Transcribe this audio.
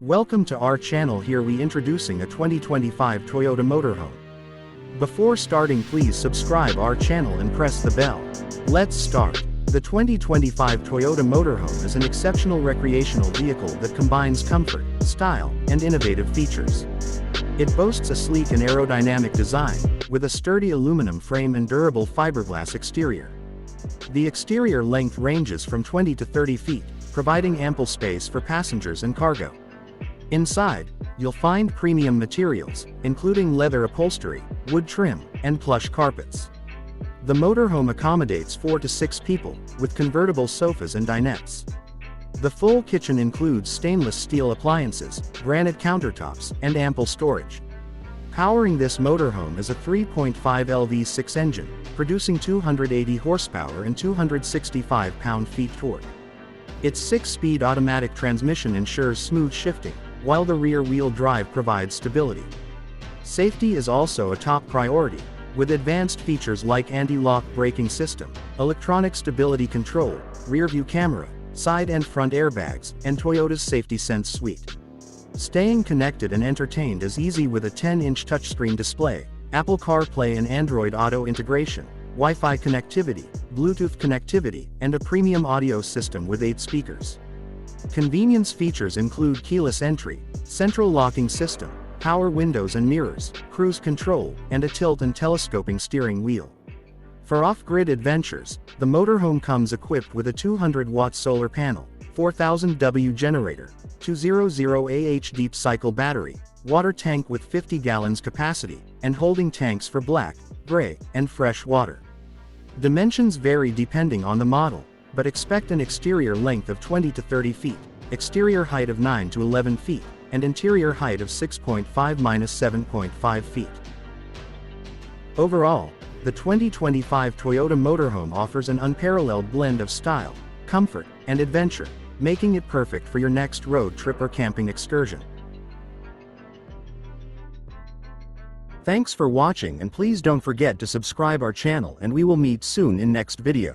Welcome to our channel. Here we introducing a 2025 Toyota Motorhome. Before starting, please subscribe our channel and press the bell. Let's start. The 2025 Toyota Motorhome is an exceptional recreational vehicle that combines comfort, style, and innovative features. It boasts a sleek and aerodynamic design, with a sturdy aluminum frame and durable fiberglass exterior. The exterior length ranges from 20 to 30 feet, providing ample space for passengers and cargo. Inside, you'll find premium materials, including leather upholstery, wood trim, and plush carpets. The motorhome accommodates 4 to 6 people, with convertible sofas and dinettes. The full kitchen includes stainless steel appliances, granite countertops, and ample storage. Powering this motorhome is a 3.5L V6 engine, producing 280 horsepower and 265 pound-feet torque. Its 6-speed automatic transmission ensures smooth shifting, while the rear-wheel drive provides stability. Safety is also a top priority, with advanced features like anti-lock braking system, electronic stability control, rear-view camera, side and front airbags, and Toyota's Safety Sense suite. Staying connected and entertained is easy with a 10-inch touchscreen display, Apple CarPlay and Android Auto integration, Wi-Fi connectivity, Bluetooth connectivity, and a premium audio system with 8 speakers. Convenience features include keyless entry, central locking system, power windows and mirrors, cruise control, and a tilt and telescoping steering wheel. For off-grid adventures, the motorhome comes equipped with a 200-watt solar panel, 4000W generator, 200Ah deep cycle battery, water tank with 50 gallons capacity, and holding tanks for black, gray, and fresh water. Dimensions vary depending on the model, but expect an exterior length of 20 to 30 feet, exterior height of 9 to 11 feet, and interior height of 6.5-7.5 feet. Overall, the 2025 Toyota Motorhome offers an unparalleled blend of style, comfort, and adventure, making it perfect for your next road trip or camping excursion. Thanks for watching, and please don't forget to subscribe our channel, and we will meet soon in next video.